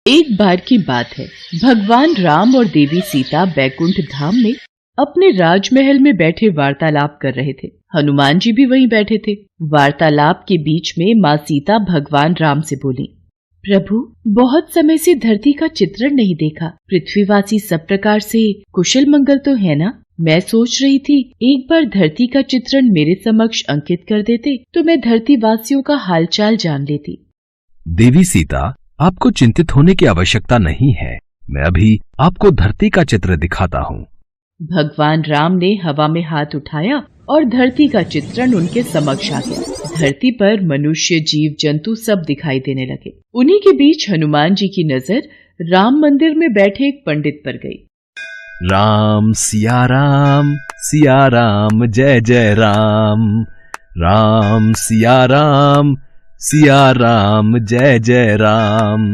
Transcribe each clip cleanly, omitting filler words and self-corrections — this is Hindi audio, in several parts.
एक बार की बात है, भगवान राम और देवी सीता बैकुंठ धाम में अपने राजमहल में बैठे वार्तालाप कर रहे थे। हनुमान जी भी वहीं बैठे थे। वार्तालाप के बीच में माँ सीता भगवान राम से बोली, प्रभु, बहुत समय से धरती का चित्रण नहीं देखा। पृथ्वीवासी सब प्रकार से कुशल मंगल तो है ना? मैं सोच रही थी एक बार धरती का चित्रण मेरे समक्ष अंकित कर देते तो मैं धरती वासियों का हालचाल जान लेती। देवी सीता, आपको चिंतित होने की आवश्यकता नहीं है। मैं अभी आपको धरती का चित्र दिखाता हूँ। भगवान राम ने हवा में हाथ उठाया और धरती का चित्रण उनके समक्ष आ गया। धरती पर मनुष्य, जीव जंतु सब दिखाई देने लगे। उन्हीं के बीच हनुमान जी की नजर राम मंदिर में बैठे एक पंडित पर गई। राम सिया राम, सिया राम जय जय राम। राम सिया राम, सिया राम जय जय राम।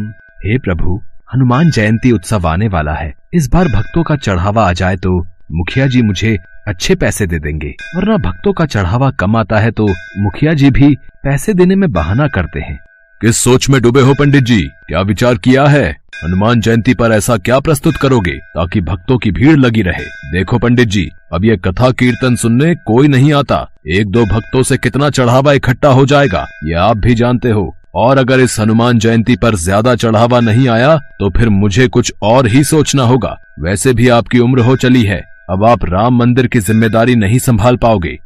हे प्रभु, हनुमान जयंती उत्सव आने वाला है। इस बार भक्तों का चढ़ावा आ जाए तो मुखिया जी मुझे अच्छे पैसे दे देंगे, वरना भक्तों का चढ़ावा कम आता है तो मुखिया जी भी पैसे देने में बहाना करते हैं। किस सोच में डूबे हो पंडित जी? क्या विचार किया है? हनुमान जयंती पर ऐसा क्या प्रस्तुत करोगे ताकि भक्तों की भीड़ लगी रहे? देखो पंडित जी, अब ये कथा कीर्तन सुनने कोई नहीं आता। एक दो भक्तों से कितना चढ़ावा इकट्ठा हो जाएगा ये आप भी जानते हो। और अगर इस हनुमान जयंती पर ज्यादा चढ़ावा नहीं आया तो फिर मुझे कुछ और ही सोचना होगा। वैसे भी आपकी उम्र हो चली है, अब आप राम मंदिर की जिम्मेदारी नहीं संभाल पाओगे।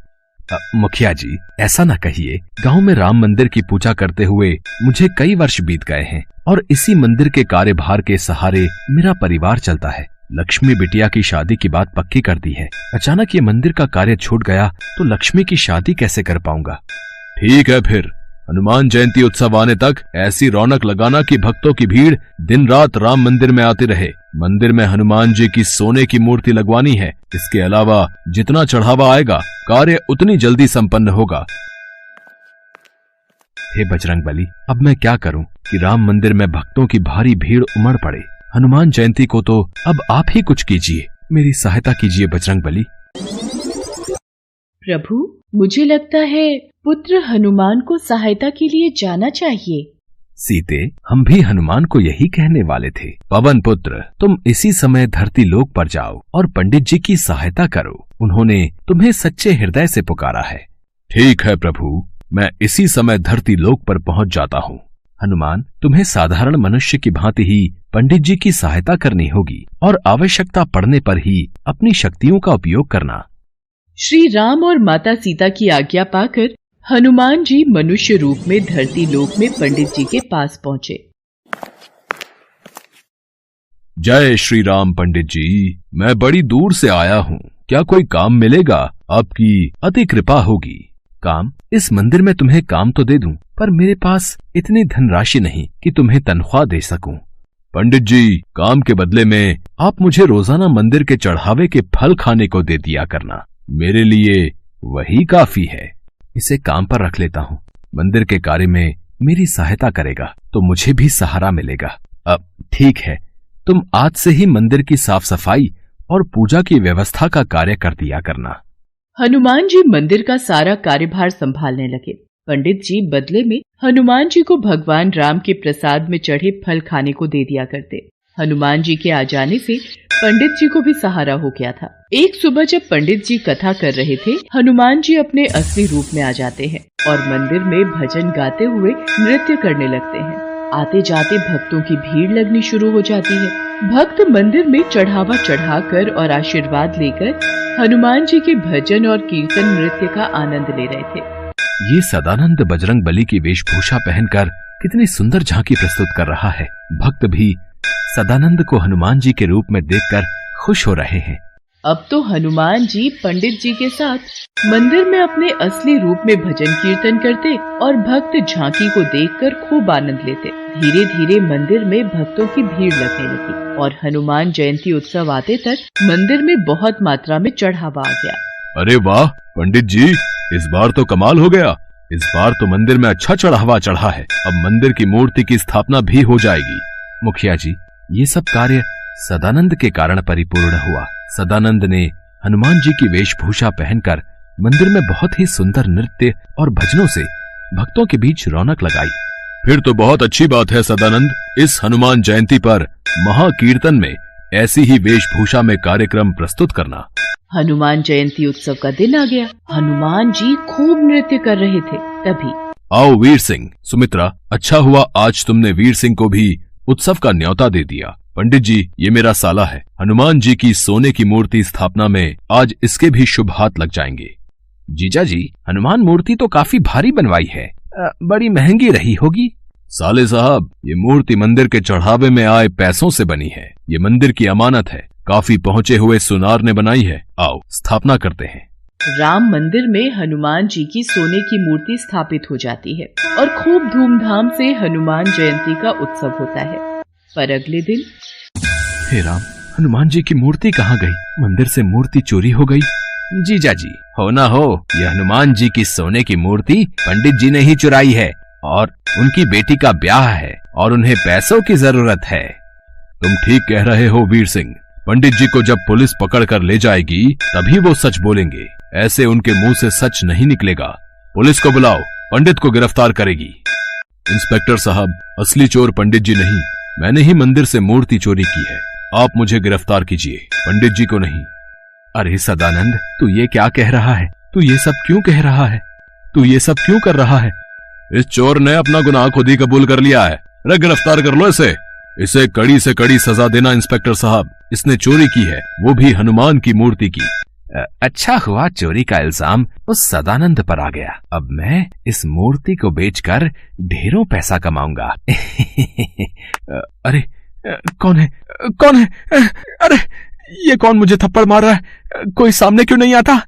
मुखिया जी, ऐसा न कहिए। गांव में राम मंदिर की पूजा करते हुए मुझे कई वर्ष बीत गए हैं और इसी मंदिर के कार्यभार के सहारे मेरा परिवार चलता है। लक्ष्मी बिटिया की शादी की बात पक्की कर दी है। अचानक ये मंदिर का कार्य छूट गया तो लक्ष्मी की शादी कैसे कर पाऊंगा? ठीक है, फिर हनुमान जयंती उत्सव आने तक ऐसी रौनक लगाना कि भक्तों की भीड़ दिन रात राम मंदिर में आती रहे। मंदिर में हनुमान जी की सोने की मूर्ति लगवानी है। इसके अलावा जितना चढ़ावा आएगा कार्य उतनी जल्दी संपन्न होगा। हे बजरंगबली, अब मैं क्या करूं कि राम मंदिर में भक्तों की भारी भीड़ उमड़ पड़े। हनुमान जयंती को तो अब आप ही कुछ कीजिए, मेरी सहायता कीजिए बजरंगबली। प्रभु, मुझे लगता है पुत्र हनुमान को सहायता के लिए जाना चाहिए। सीते, हम भी हनुमान को यही कहने वाले थे। पवन पुत्र, तुम इसी समय धरती लोक पर जाओ और पंडित जी की सहायता करो। उन्होंने तुम्हें सच्चे हृदय से पुकारा है। ठीक है प्रभु, मैं इसी समय धरती लोक पर पहुंच जाता हूँ। हनुमान, तुम्हें साधारण मनुष्य की भांति ही पंडित जी की सहायता करनी होगी और आवश्यकता पड़ने पर ही अपनी शक्तियों का उपयोग करना। श्री राम और माता सीता की आज्ञा पाकर हनुमान जी मनुष्य रूप में धरती लोक में पंडित जी के पास पहुँचे। जय श्री राम पंडित जी, मैं बड़ी दूर से आया हूँ। क्या कोई काम मिलेगा? आपकी अति कृपा होगी। काम? इस मंदिर में तुम्हें काम तो दे दूं, पर मेरे पास इतनी धनराशि नहीं कि तुम्हें तनख्वाह दे सकूं। पंडित जी, काम के बदले में आप मुझे रोजाना मंदिर के चढ़ावे के फल खाने को दे दिया करना। मेरे लिए वही काफी है। इसे काम पर रख लेता हूँ। मंदिर के कार्य में मेरी सहायता करेगा तो मुझे भी सहारा मिलेगा। अब ठीक है, तुम आज से ही मंदिर की साफ सफाई और पूजा की व्यवस्था का कार्य कर दिया करना। हनुमान जी मंदिर का सारा कार्यभार संभालने लगे। पंडित जी बदले में हनुमान जी को भगवान राम के प्रसाद में चढ़े फल खाने को दे दिया करते। हनुमान जी के आ जाने से पंडित जी को भी सहारा हो गया था। एक सुबह जब पंडित जी कथा कर रहे थे, हनुमान जी अपने असली रूप में आ जाते हैं और मंदिर में भजन गाते हुए नृत्य करने लगते हैं। आते जाते भक्तों की भीड़ लगनी शुरू हो जाती है। भक्त मंदिर में चढ़ावा चढ़ाकर और आशीर्वाद लेकर हनुमान जी के भजन और कीर्तन नृत्य का आनंद ले रहे थे। ये सदानंद बजरंगबली की वेशभूषा पहनकर कितनी सुंदर झांकी प्रस्तुत कर रहा है। भक्त भी सदानंद को हनुमान जी के रूप में देखकर खुश हो रहे हैं। अब तो हनुमान जी पंडित जी के साथ मंदिर में अपने असली रूप में भजन कीर्तन करते और भक्त झांकी को देखकर खूब आनंद लेते। धीरे धीरे मंदिर में भक्तों की भीड़ लगने लगी और हनुमान जयंती उत्सव आते तक मंदिर में बहुत मात्रा में चढ़ावा आ गया। अरे वाह पंडित जी, इस बार तो कमाल हो गया। इस बार तो मंदिर में अच्छा चढ़ावा चढ़ा है। अब मंदिर की मूर्ति की स्थापना भी हो जाएगी। मुखिया जी, ये सब कार्य सदानंद के कारण परिपूर्ण हुआ। सदानंद ने हनुमान जी की वेशभूषा पहनकर मंदिर में बहुत ही सुंदर नृत्य और भजनों से भक्तों के बीच रौनक लगाई। फिर तो बहुत अच्छी बात है सदानंद। इस हनुमान जयंती पर महाकीर्तन में ऐसी ही वेशभूषा में कार्यक्रम प्रस्तुत करना। हनुमान जयंती उत्सव का दिन आ गया। हनुमान जी खूब नृत्य कर रहे थे। तभी आओ वीर सिंह। सुमित्रा, अच्छा हुआ आज तुमने वीर सिंह को भी उत्सव का न्योता दे दिया। पंडित जी, ये मेरा साला है। हनुमान जी की सोने की मूर्ति स्थापना में आज इसके भी शुभ हाथ लग जाएंगे। जीजा जी, हनुमान मूर्ति तो काफी भारी बनवाई है, बड़ी महंगी रही होगी। साले साहब, ये मूर्ति मंदिर के चढ़ावे में आए पैसों से बनी है। ये मंदिर की अमानत है, काफी पहुंचे हुए सुनार ने बनाई है। आओ स्थापना करते हैं। राम मंदिर में हनुमान जी की सोने की मूर्ति स्थापित हो जाती है और खूब धूमधाम से हनुमान जयंती का उत्सव होता है। पर अगले दिन, हे राम, हनुमान जी की मूर्ति कहाँ गई? मंदिर से मूर्ति चोरी हो गई। जीजा जी, हो ना हो, यह हनुमान जी की सोने की मूर्ति पंडित जी ने ही चुराई है और उनकी बेटी का ब्याह है और उन्हें पैसों की जरूरत है। तुम ठीक कह रहे हो वीर सिंह। पंडित जी को जब पुलिस पकड़ कर ले जाएगी तभी वो सच बोलेंगे। ऐसे उनके मुंह से सच नहीं निकलेगा। पुलिस को बुलाओ, पंडित को गिरफ्तार करेगी। इंस्पेक्टर साहब, असली चोर पंडित जी नहीं, मैंने ही मंदिर से मूर्ति चोरी की है। आप मुझे गिरफ्तार कीजिए, पंडित जी को नहीं। अरे सदानंद, तू ये क्या कह रहा है? तू ये सब क्यों कह रहा है? तू ये सब क्यों कर रहा है? इस चोर ने अपना गुनाह खुद ही कबूल कर लिया है। अरे गिरफ्तार कर लो इसे। इसे कड़ी से कड़ी सजा देना इंस्पेक्टर साहब। इसने चोरी की है, वो भी हनुमान की मूर्ति की। अच्छा हुआ चोरी का इल्जाम उस सदानंद पर आ गया। अब मैं इस मूर्ति को बेचकर ढेरों पैसा कमाऊंगा। अरे कौन है? कौन है? अरे ये कौन मुझे थप्पड़ मार रहा है? कोई सामने क्यों नहीं आता?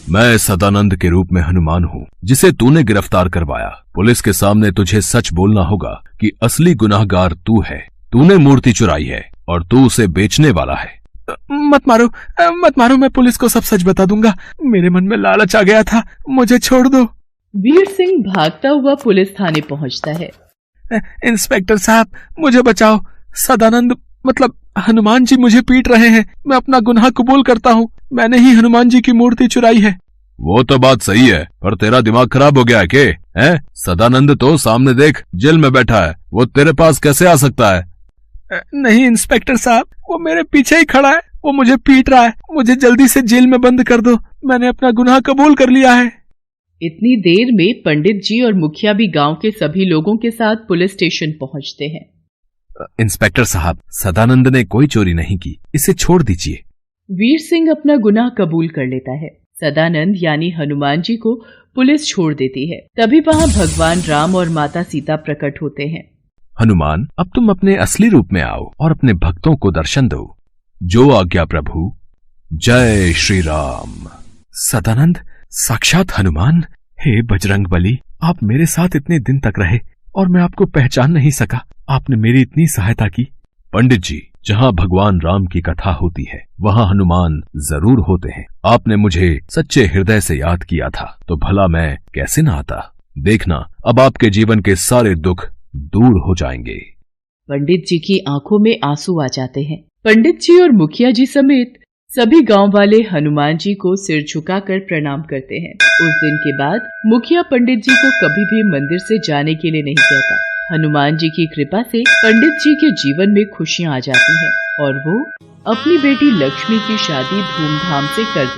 मैं सदानंद के रूप में हनुमान हूँ, जिसे तूने गिरफ्तार करवाया। पुलिस के सामने तुझे सच बोलना होगा कि असली गुनाहगार तू है। तूने मूर्ति चुराई है और तू उसे बेचने वाला है। मत मारो, मत मारो, मैं पुलिस को सब सच बता दूंगा। मेरे मन में लालच आ गया था, मुझे छोड़ दो। वीर सिंह भागता हुआ पुलिस थाने पहुंचता है। इंस्पेक्टर साहब, मुझे बचाओ। सदानंद मतलब हनुमान जी मुझे पीट रहे हैं। मैं अपना गुनाह कबूल करता हूँ। मैंने ही हनुमान जी की मूर्ति चुराई है। वो तो बात सही है, पर तेरा दिमाग खराब हो गया है के? हैं? सदानंद तो सामने देख, जेल में बैठा है। वो तेरे पास कैसे आ सकता है? नहीं इंस्पेक्टर साहब, वो मेरे पीछे ही खड़ा है। वो मुझे पीट रहा है। मुझे जल्दी से जेल में बंद कर दो। मैंने अपना गुनाह कबूल कर लिया है। इतनी देर में पंडित जी और मुखिया भी गांव के सभी लोगों के साथ पुलिस स्टेशन पहुंचते हैं। इंस्पेक्टर साहब, सदानंद ने कोई चोरी नहीं की, इसे छोड़ दीजिए। वीर सिंह अपना गुनाह कबूल कर लेता है। सदानंद यानी हनुमान जी को पुलिस छोड़ देती है। तभी वहाँ भगवान राम और माता सीता प्रकट होते हैं। हनुमान, अब तुम अपने असली रूप में आओ और अपने भक्तों को दर्शन दो। जो आज्ञा प्रभु। जय श्री राम। सदानंद, साक्षात हनुमान। हे बजरंगबली, आप मेरे साथ इतने दिन तक रहे और मैं आपको पहचान नहीं सका। आपने मेरी इतनी सहायता की। पंडित जी, जहाँ भगवान राम की कथा होती है वहाँ हनुमान जरूर होते हैं। आपने मुझे सच्चे हृदय से याद किया था तो भला मैं कैसे न आता। देखना, अब आपके जीवन के सारे दुख दूर हो जाएंगे। पंडित जी की आंखों में आंसू आ जाते हैं। पंडित जी और मुखिया जी समेत सभी गांव वाले हनुमान जी को सिर झुकाकर प्रणाम करते हैं। उस दिन के बाद मुखिया पंडित जी को कभी भी मंदिर से जाने के लिए नहीं कहता। हनुमान जी की कृपा से पंडित जी के जीवन में खुशियां आ जाती हैं और वो अपनी बेटी लक्ष्मी की शादी धूमधाम से कर देते हैं।